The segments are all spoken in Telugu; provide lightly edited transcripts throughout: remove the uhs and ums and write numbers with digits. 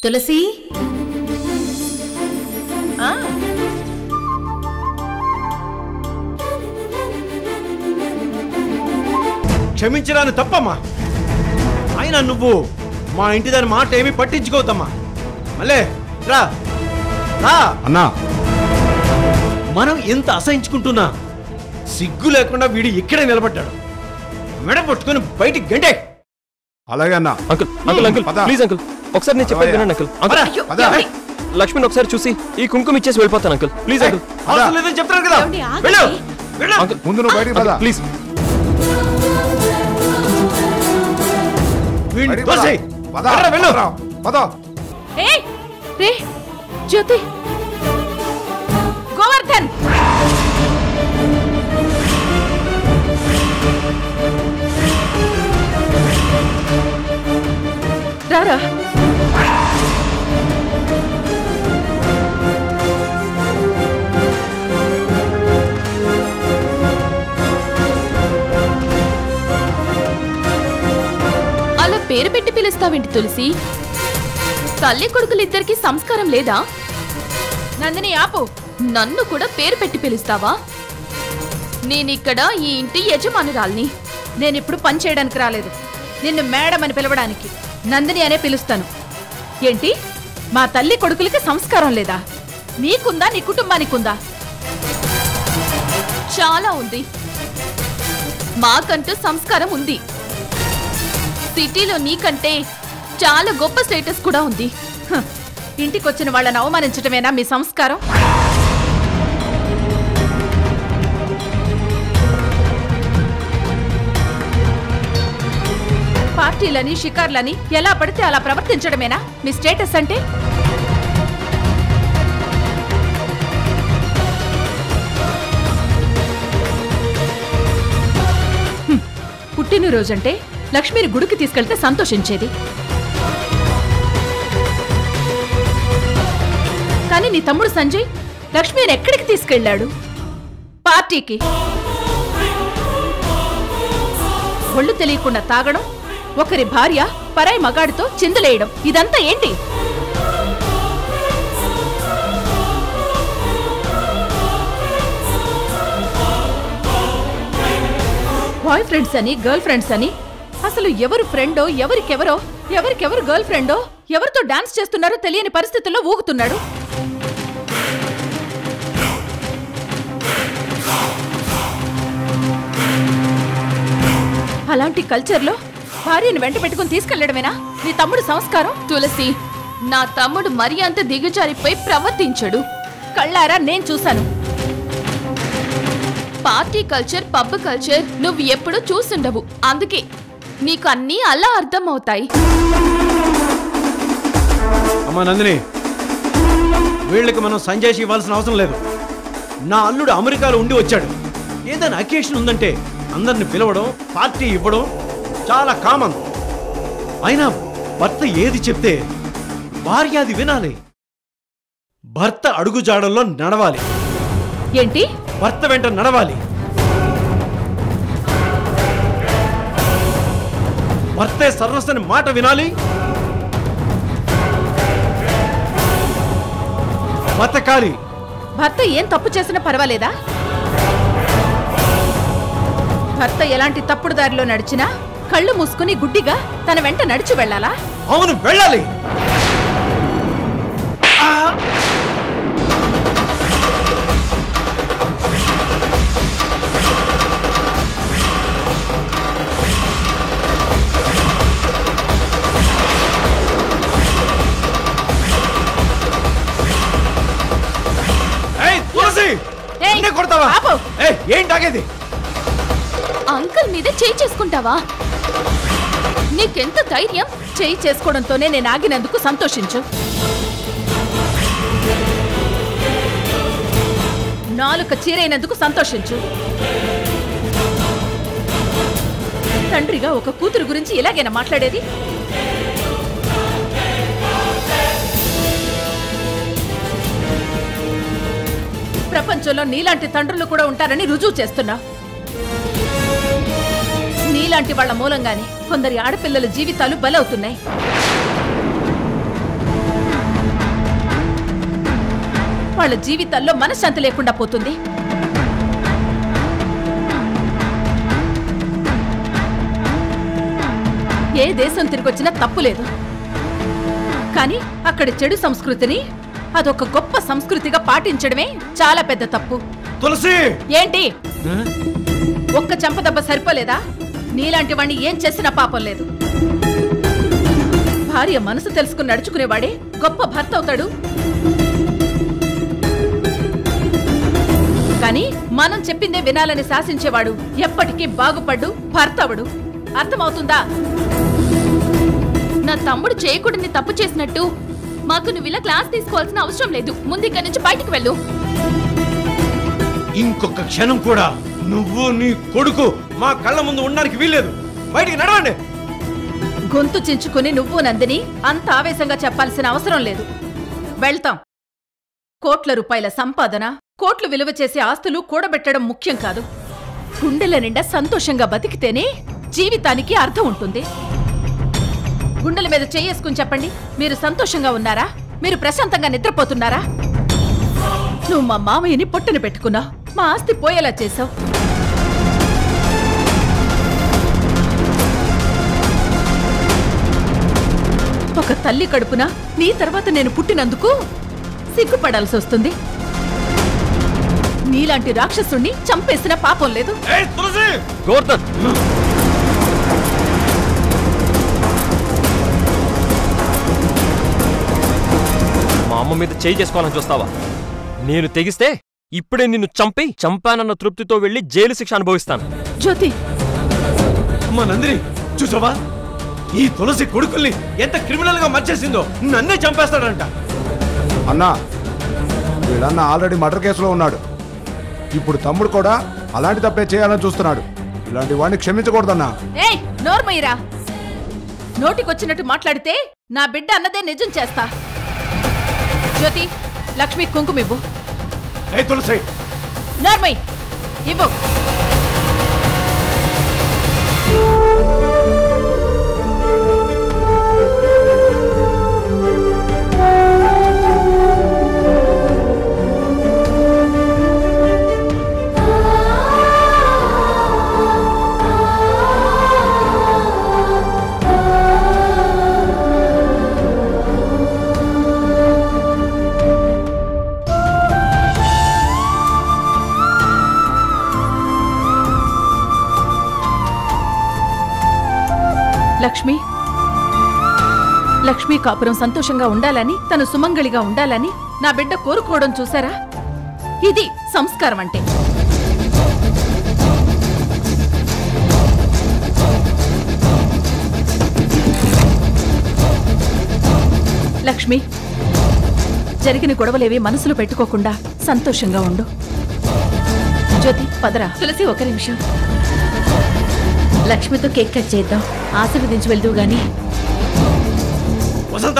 తులసి క్షమించరాని తప్పమ్మా. అయినా నువ్వు మా ఇంటి దాని మాట ఏమీ పట్టించుకోవద్దమ్మా. మళ్ళీ రా రా అన్నా. మనం ఎంత అసహించుకుంటున్నా సిగ్గు లేకుండా వీడు ఇక్కడే నిలబడ్డాడు. మెడ పట్టుకుని బయటికి గంటే. అలాగే అన్నా. Uncle uncle uncle please uncle ఒకసారి నేను చెప్పేది వినండి అంకుల్. లక్ష్మిని ఒకసారి చూసి ఈ కుంకుమ ఇచ్చేసి వెళ్ళిపోతాను అంకుల్. Please uncle. అవసరం లేదని చెప్తాను కదా. వెళ్ళు వెళ్ళు అంకుల్ ముందు నువ్వు బయటికి పద ప్లీజ్. వీడిని తోసేయ్. పద వెళ్ళు పద. ఏయ్ రే జ్యోతి గోవర్ధన్ రారా. అలా పేరు పెట్టి పిలుస్తావేంటి తులసి? తల్లి కొడుకులిద్దరికి సంస్కారం లేదా? నందిని ఆపు. నన్ను కూడా పేరు పెట్టి పిలుస్తావా? నేనిక్కడ ఈ ఇంటి యజమానురాల్ని. నేనిప్పుడు పని చేయడానికి రాలేదు, నిన్ను మేడం అని పిలవడానికి. నందిని అనే పిలుస్తాను. ఏంటి మా తల్లి కొడుకులకి సంస్కారం లేదా? నీకుందా, నీ కుటుంబానికుందా? చాలా ఉంది. మాకంటూ సంస్కారం ఉంది. సిటీలో నీకంటే చాలా గొప్ప స్టేటస్ కూడా ఉంది. ఇంటికొచ్చిన వాళ్ళని అవమానించటమేనా మీ సంస్కారం? పార్టీలని షికార్లని ఎలా పడితే అలా ప్రవర్తించడమేనా మీ స్టేటస్ అంటే? పుట్టినరోజంటే లక్ష్మిని గుడికి తీసుకెళ్తే సంతోషించేది. కానీ నీ తమ్ముడు సంజయ్ లక్ష్మిని ఎక్కడికి తీసుకెళ్లాడు? పార్టీకి. ఒళ్ళు తెలియకుండా తాగడం, ఒకరి భార్య పరాయి మగాడితో చిందులేయడం, ఇదంతా ఏంటి? బాయ్ ఫ్రెండ్స్ అని, గర్ల్ ఫ్రెండ్స్ అని, అసలు ఎవరు ఫ్రెండో, ఎవరికెవరో, ఎవరికెవరు గర్ల్ ఫ్రెండో, ఎవరితో డాన్స్ చేస్తున్నారో తెలియని పరిస్థితుల్లో ఊగుతున్నాడు. అలాంటి కల్చర్లో భార్యను వెంట పెట్టుకుని తీసుకెళ్లడమేనా నీ తమ్ముడు సంస్కారం? తులసి, నా తమ్ముడు మరి అంత దిగజారిపోయి ప్రవర్తించడు. కళ్ళారా నేను చూశాను. పార్టీ కల్చర్, పబ్ కల్చర్ నువ్వు ఎప్పుడూ చూసుండవు. అందుకే నీకు అన్నీ అలా అర్థమవుతాయి. అమ్మా నందిని, వీళ్ళకి మనం సంజయ్ ఇవ్వాల్సిన అవసరం లేదు. నా అల్లుడు అమెరికాలో ఉండి వచ్చాడు. ఏదైనా అకేషన్ ఉందంటే అందరిని పిలవడం, పార్టీ ఇవ్వడం చాలా కామన్. అయినా భర్త ఏది చెప్తే భార్య అది వినాలి. భర్త అడుగుజాడల్లో నడవాలి. ఏంటి? భర్త వెంట నడవాలి. భర్తే సర్వస్వని మాట వినాలి. బతకాలి. భర్త ఏం తప్పు చేసినా పర్వాలేదా? భర్త ఎలాంటి తప్పుడు దారిలో నడిచినా కళ్ళు మూసుకుని గుడ్డిగా తన వెంట నడిచి వెళ్ళాలా? అవును, వెళ్ళాలి. కొడతావా? ఏం తాగేది? అంకుల్ మీద చేయి చేసుకుంటావా? నీకెంత ధైర్యం? చేయి చేసుకోవడంతోనే నేను ఆగినందుకు సంతోషించు. నాలుక చీరైనందుకు సంతోషించు. తండ్రిగా ఒక కూతురు గురించి ఇలాగైనా మాట్లాడేది? ప్రపంచంలో నీలాంటి తండ్రులు కూడా ఉంటారని రుజువు చేస్తున్నా. నీలాంటి వాళ్ల మూలంగానే కొందరి ఆడపిల్లల జీవితాలు బలవుతున్నాయి. వాళ్ళ జీవితాల్లో మనశ్శాంతి లేకుండా పోతుంది. ఏ దేశం తిరిగొచ్చినా తప్పులేదు, కానీ అక్కడ చెడు సంస్కృతిని అదొక గొప్ప సంస్కృతిగా పాటించడమే చాలా పెద్ద తప్పు. తులసి ఏంటి ఒక్క చెంపదెబ్బ సరిపోలేదా? నీలాంటి వాణ్ణి ఏం చేసినా పాపం లేదు. భార్య మనసు తెలుసుకుని నడుచుకునేవాడే గొప్ప భర్త అవుతాడు. కానీ మనం చెప్పిందే వినాలని శాసించేవాడు ఎప్పటికీ బాగుపడ్డు భర్త అవడు. అర్థమవుతుందా? నా తమ్ముడు చేయకూడని తప్పు చేసినట్టు మాకు నువ్వు ఇలా క్లాస్ తీసుకోవాల్సిన అవసరం లేదు. ముందు ఇక్కడి నుంచి బయటికి వెళ్ళు. ఇంకొక క్షణం కూడా నువ్వు నీ కొడుకు మా కళ్ళ ముందు ఉండడానికి వీల్లేదు. బయటికి నడవండి. గొంతు చించుకుని నువ్వు నందిని అంత ఆవేశంగా చెప్పాల్సిన అవసరం లేదు. వెళ్తాం. కోట్ల రూపాయల సంపాదన, కోట్లు విలువ చేసే ఆస్తులు కూడబెట్టడం ముఖ్యం కాదు. గుండెల నిండా సంతోషంగా బతికితేనే జీవితానికి అర్థం ఉంటుంది. గుండెల మీద చేసుకుని చెప్పండి, మీరు సంతోషంగా ఉన్నారా? మీరు ప్రశాంతంగా నిద్రపోతున్నారా? నువ్వు మా మామయ్యని పొట్టన పెట్టుకున్నావు, మా ఆస్తి పోయేలా చేశావు. ఒక తల్లి కడుపున నీ తర్వాత నేను పుట్టినందుకు సిగ్గుపడాల్సి వస్తుంది. నీలాంటి రాక్షసుణ్ణి చంపేసిన పాపం లేదు. గోవర్ధన్, మా అమ్మ మీద చేయి చేసుకోవాలని చూస్తావా? నేను తెగిస్తే ఇప్పుడే నిన్ను చంపానన్న తృప్తితో వెళ్లి జైలు శిక్ష అనుభవిస్తాను. జ్యోతి, అమ్మా నందిని, చూసావా ఈ తులసి కొడుకుల్ని ఎంత క్రిమినల్ గా మర్చేసిందో? నన్నే చంపేస్తాడంట. అన్నా, వీళ్ళన్న ఆల్రెడీ మర్డర్ కేసులో ఉన్నాడు. ఇప్పుడు తమ్ముడు కూడా అలాంటి తప్పే చేయాలని చూస్తున్నాడు. ఇలాంటి వాడిని క్షమించకూడదన్నా. ఏయ్ నోర్మయ్యరా, నోటికొచ్చినట్టు మాట్లాడితే నా బిడ్డ అన్నదే నిజం చేస్తా. జ్యోతి, లక్ష్మి కుంకుమివ్వు. ఏ తులసి, నోర్మయ్ ఇవ్వు. లక్ష్మి, లక్ష్మి కాపురం సంతోషంగా ఉండాలని, తను సుమంగళిగా ఉండాలని నా బిడ్డ కోరుకోవడం చూసారా? ఇది సంస్కారం అంటే. లక్ష్మి, జరిగిన గొడవలేవి మనసులో పెట్టుకోకుండా సంతోషంగా ఉండు. జ్యోతి పదరా. తులసి ఒక నిమిషం. లక్ష్మితో కేక్ కట్ చేద్దాం, ఆశీర్వదించి వెళ్దువు గాని. వసంత,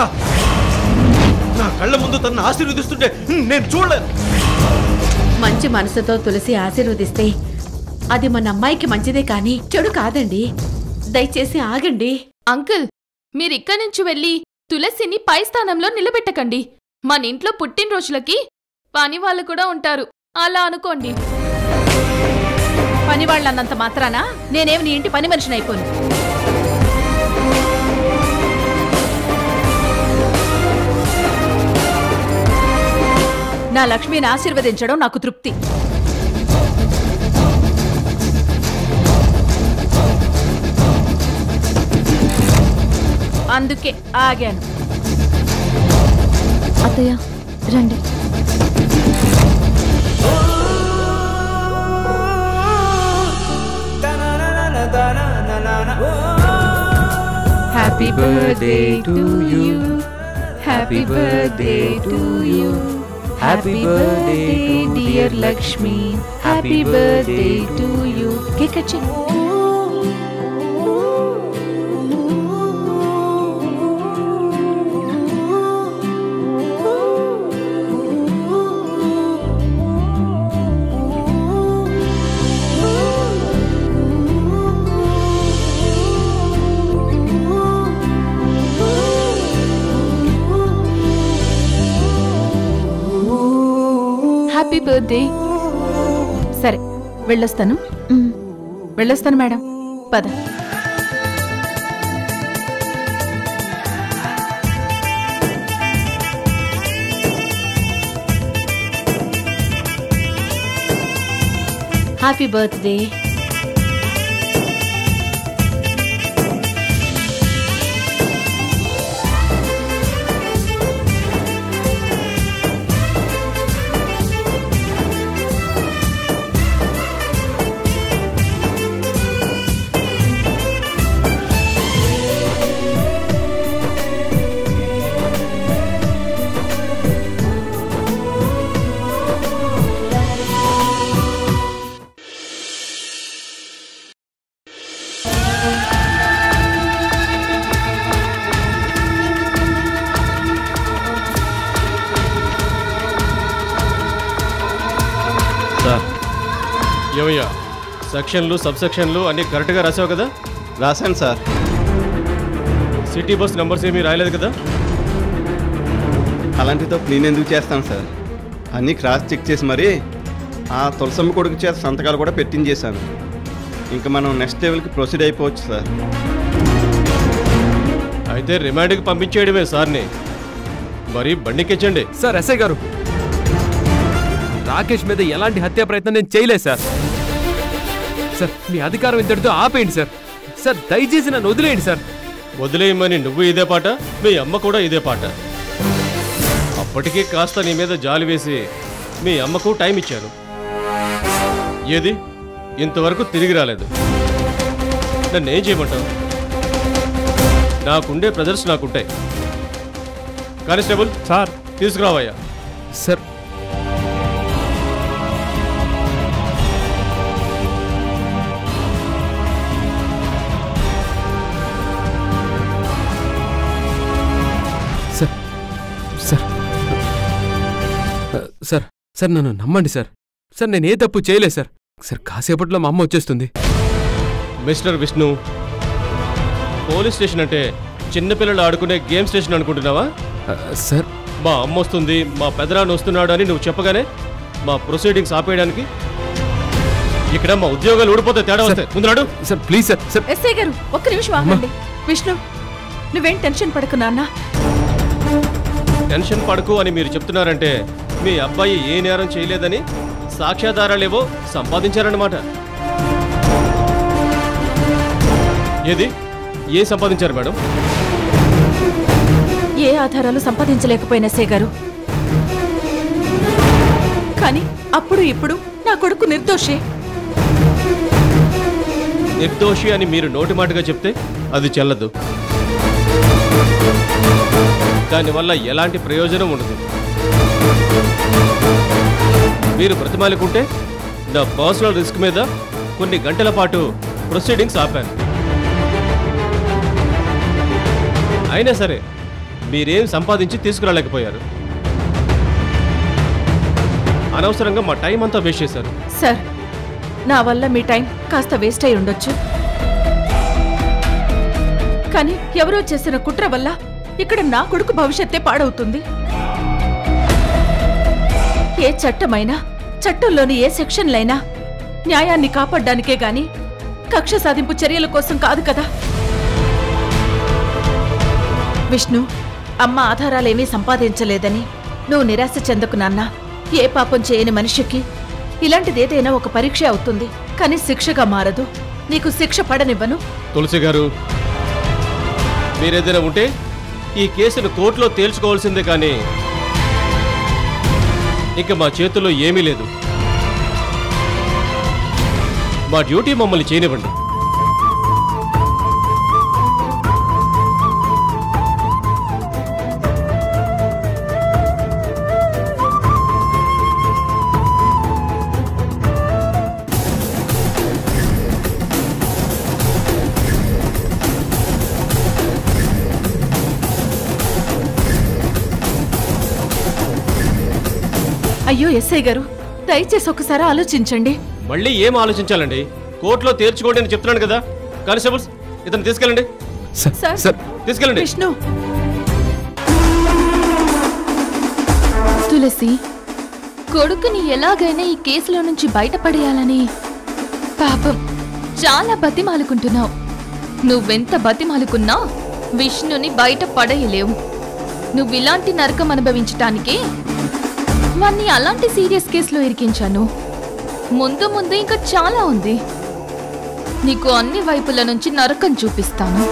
నా కళ్ళ ముందు తన ఆశీర్వదిస్తుంటే నేను చూడలేను. మంచి మనసుతో తులసి ఆశీర్వదిస్తే అది మన అమ్మాయికి మంచిదే కానీ చెడు కాదండి. దయచేసి ఆగండి. అంకుల్, మీరిక్కడి నుంచి వెళ్ళి తులసిని పై స్థానంలో నిలబెట్టకండి. మన ఇంట్లో పుట్టినరోజులకి పని వాళ్ళు కూడా ఉంటారు, అలా అనుకోండి. పనివాళ్ళన్నంత మాత్రాన నేనేమి నీ ఇంటి పని మనిషిని అయిపోను. నా లక్ష్మిని ఆశీర్వదించడం నాకు తృప్తి. అందుకే ఆగాను. అత్తయ్య రండి. Happy birthday to you. Happy birthday to you. Happy birthday dear Lakshmi. Happy birthday to you. Cake cut check. Birthday. సరే వెళ్ళొస్తాను. వెళ్ళొస్తాను మేడం. పద. Happy birthday. సార్ ఏమయ్యా, సెక్షన్లు సబ్ సెక్షన్లు అన్నీ కరెక్ట్గా రాసావు కదా? రాశాను సార్. సిటీ బస్ నెంబర్స్ ఏమీ రాయలేదు కదా? అలాంటి తప్పు నేనెందుకు చేస్తాను సార్? అన్నీ క్రాస్ చెక్ చేసి మరీ ఆ తులసమ్మ కొడుకు చేత సంతకాలు కూడా పెట్టించేశాను. ఇంకా మనం నెక్స్ట్ లెవెల్కి ప్రొసీడ్ అయిపోవచ్చు సార్. అయితే రిమాండ్కి పంపించేయడమే సార్ని. మరి బండికెచ్చండి. సార్ ఎస్ఐ గారు, రాకేష్ మీద ఎలాంటి హత్యా ప్రయత్నం నేను చేయలేదు సార్. సార్ మీ అధికారం ఇంతటితో ఆపేయండి సార్. సార్ దయచేసి నన్ను వదిలేయండి సార్. వదిలేయమని నువ్వు ఇదే పాట, మీ అమ్మ కూడా ఇదే పాట. అప్పటికీ కాస్త నీ మీద జాలి వేసి మీ అమ్మకు టైం ఇచ్చాను. ఏది ఇంతవరకు తిరిగి రాలేదు. నన్నేం చేయమంటావు? నాకుండే ప్రెజర్స్ నాకుంటాయి. కానిస్టేబుల్ సార్ తీసుకురావయ్యా. Sir sir sir sir sir నన్ను నమ్మండి సార్. సార్ నేను ఏ తప్పు చేయలేదు సార్. సార్ కాసేపట్లో మా అమ్మ వచ్చేస్తుంది. మిస్టర్ విష్ణు, పోలీస్ స్టేషన్ అంటే చిన్నపిల్లలు ఆడుకునే గేమ్ స్టేషన్ అనుకుంటున్నావా? సార్ మా అమ్మ వస్తుంది, మా పెదనాన్న వస్తున్నాడు అని నువ్వు చెప్పగానే మా ప్రొసీడింగ్స్ ఆపేయడానికి ఇక్కడ మా ఉద్యోగాలు ఊడిపోతే తేడా వస్తాయి. ముందు నాడు. Sir please sir. Sir SI గారు ఒక్క నిమిషం ఆగండి. విష్ణు నువ్వేం టెన్షన్ పడకు నాన్న. టెన్షన్ పడకు అని మీరు చెప్తున్నారంటే మీ అబ్బాయి ఏ నేరం చేయలేదని సాక్ష్యాధారాలేవో సంపాదించారన్నమాట. ఏది ఏం సంపాదించారు మేడం? ఏ ఆధారాలు సంపాదించలేకపోయిన ఎస్ఐ గారు, కానీ అప్పుడు ఇప్పుడు నా కొడుకు నిర్దోషే. నిర్దోషి అని మీరు నోటి మాటగా చెప్తే అది చెల్లదు. దానివల్ల ఎలాంటి ప్రయోజనం ఉండదు. మీరు బ్రతిమాలుకుంటే నా పర్సనల్ రిస్క్ మీద కొన్ని గంటల పాటు ప్రొసీడింగ్స్ ఆపాను. అయినా సరే మీరేం సంపాదించి తీసుకురాలేకపోయారు. అనవసరంగా మా టైం అంతా వేస్ట్ చేశారు. సార్ నా వల్ల మీ టైం కాస్త వేస్ట్ అయి ఉండొచ్చు, కానీ ఎవరో చేసిన కుట్ర వల్ల ఇక్కడ నా కొడుకు భవిష్యత్తే పాడవుతుంది. ఏ చట్టమైనా, చట్టంలోని ఏ సెక్షన్లైనా న్యాయాన్ని కాపాడ్డానికే గాని కక్ష సాధింపు చర్యల కోసం కాదు కదా. విష్ణు, అమ్మ ఆధారాలేమీ సంపాదించలేదని నువ్వు నిరాశ చెందకు నాన్నా. ఏ పాపం చేయని మనిషికి ఇలాంటిదేదైనా ఒక పరీక్ష అవుతుంది, కానీ శిక్షగా మారదు. నీకు శిక్ష పడనివ్వను. తులసి గారు, మీరేదైనా ఉంటే ఈ కేసును కోర్టులో తేల్చుకోవాల్సిందే, కానీ ఇక మా చేతుల్లో ఏమీ లేదు. మా డ్యూటీ మమ్మల్ని చేయనివ్వండి. అయ్యో ఎస్ఐ గారు, దయచేసి ఒకసారి ఆలోచించండి. మళ్ళీ ఏం ఆలోచించాలండి? కోర్టులో తేల్చుకోండి అని చెప్తున్నాను కదా. కానిస్టేబుల్స్, ఇతను తీసుకెళ్ళండి. సార్, సార్ తీసుకెళ్ళండి. విష్ణు, తులసి కొడుకుని ఎలాగైనా ఈ కేసులో నుంచి బయటపడేయాలని పాపం చాలా బతిమాలుకుంటున్నావు. నువ్వెంత బతిమాలుకున్నా విష్ణుని బయట పడేయలేవు. నువ్విలాంటి నరకం అనుభవించటానికే వాణ్ణి అలాంటి సీరియస్ కేసులో ఇరికించాను. ముందు ముందు ఇంకా చాలా ఉంది. నీకు అన్ని వైపుల నుంచి నరకం చూపిస్తాను.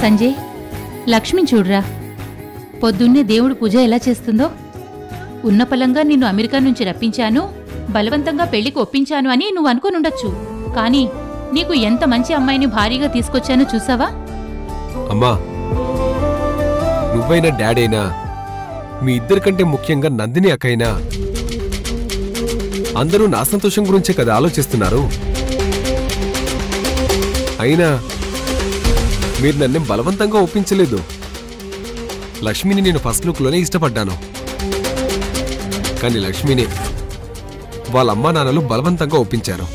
సంజయ్, లక్ష్మిని చూడరా. పొద్దున్నే దేవుడు పూజ ఎలా చేస్తుందో. ఉన్నపలంగా నిన్ను అమెరికా నుంచి రప్పించాను, బలవంతంగా పెళ్లికి ఒప్పించాను అని నువ్వు అనుకునుండొచ్చు. కానీ నీకు ఎంత మంచి అమ్మాయిని భారీగా తీసుకొచ్చానో చూసావా? అమ్మా, నువ్వైనా డాడైనా మీ ఇద్దరికంటే ముఖ్యంగా నందిని అక్కైనా అందరూ నా సంతోషం గురించే కదా ఆలోచిస్తున్నారు. అయినా మీరు నన్ను బలవంతంగా ఒప్పించలేదు. లక్ష్మిని నేను ఫస్ట్ లుక్లోనే ఇష్టపడ్డాను. కానీ లక్ష్మిని వాళ్ళ అమ్మా నాన్నలు బలవంతంగా ఒప్పించారు.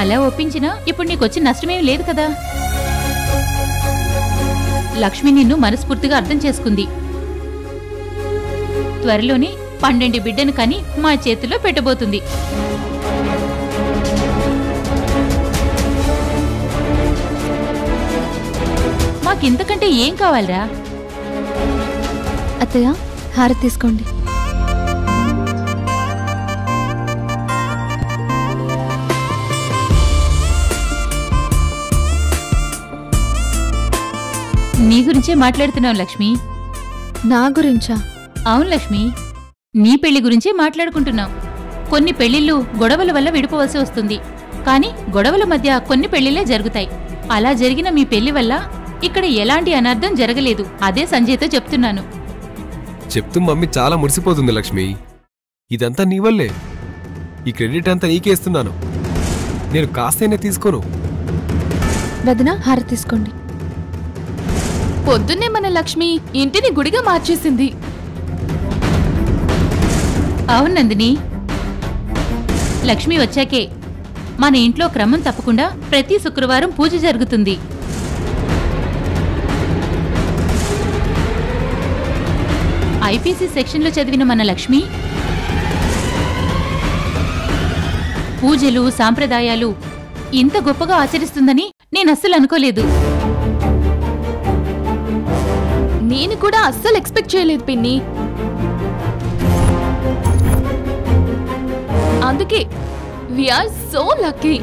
అలా ఒప్పించినా ఇప్పుడు నీకొచ్చిన నష్టమేం లేదు కదా. లక్ష్మి నిన్ను మనస్ఫూర్తిగా అర్థం చేసుకుంది. త్వరలోనే 12 బిడ్డను కని మా చేతిలో పెట్టబోతుంది. మాకింతకంటే ఏం కావాలరా? అత్తయ్య, హారతి తీసుకోండి. నీ గురించే మాట్లాడుతున్నావు లక్ష్మి. నా గురించా? అవును లక్ష్మి, నీ పెళ్లి గురించే మాట్లాడుకుంటున్నాం. కొన్ని పెళ్లిళ్ళు గొడవల వల్ల విడిపోవలసి వస్తుంది. కానీ గొడవల మధ్య కొన్ని పెళ్లిళ్లే జరుగుతాయి. అలా జరిగిన మీ పెళ్లి వల్ల ఇక్కడ ఎలాంటి అనర్థం జరగలేదు. అదే సంజయ్తో చెప్తున్నాను. చెప్తూ మమ్మీ చాలా మురిసిపోతుంది లక్ష్మి. ఇదంతా నీ వల్లే. ఈ క్రెడిట్ అంతా నీకేస్తున్నాను. నేను కాస్తైనా తీసుకోను. వదినా, హారతి తీసుకోండి. పొద్దున్నే మన లక్ష్మి ఇంటిని గుడిగా మార్చేసింది. అవును నందిని, లక్ష్మి వచ్చాకే మన ఇంట్లో క్రమం తప్పకుండా ప్రతి శుక్రవారం పూజ జరుగుతుంది. ఐపీసీ సెక్షన్లో చదివిన మన లక్ష్మి పూజలు సాంప్రదాయాలు ఇంత గొప్పగా ఆచరిస్తుందని నేనస్సలు అనుకోలేదు. నేను కూడా అస్సలు ఎక్స్పెక్ట్ చేయలేదు పిన్ని. అందుకే we are so lucky.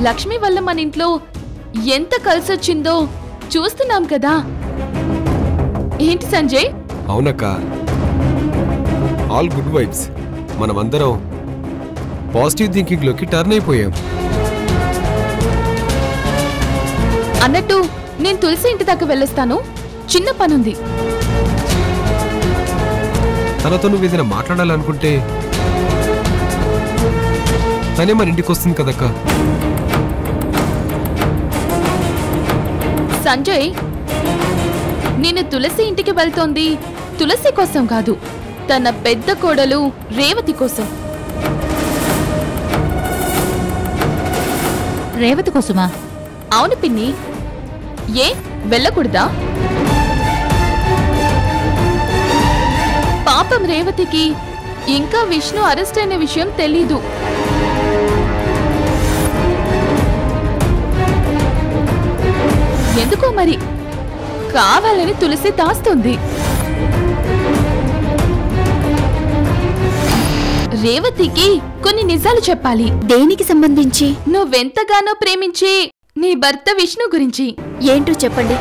Lakshmi వల్ల మన ఇంట్లో ఎంత కలిసొచ్చిందో చూస్తున్నాం కదా. ఏంటి సంజయ్? అవునక్క, ఆల్ గుడ్ వైబ్స్. మనమందరం పాజిటివ్ థింకింగ్ లోకి టర్న్ అయిపోయాం. అన్నట్టు నేను తులసి ఇంటి దాకా వెళ్ళొస్తాను, చిన్న పనుంది. తనతో నువ్వు ఏదైనా మాట్లాడాలనుకుంటే తనే మన ఇంటికి వస్తుంది కదక్క. సంజయ్, నేను తులసి ఇంటికి వెళ్తోంది తులసి కోసం కాదు, తన పెద్ద కోడలు రేవతి కోసం. రేవతి కోసమా? అవును పిన్ని. ఏ వెళ్ళకూడదా? పాపం రేవతికి ఇంకా విష్ణు అరెస్ట్ అయిన విషయం తెలీదు. మరి కావాలని తులసి దాస్తుంది. రేవతికి కొన్ని నిజాలు చెప్పాలి. దేనికి సంబంధించి? నువ్వెంతగానో ప్రేమించే నీ భర్త విష్ణు గురించి. ఏంటో చెప్పండి.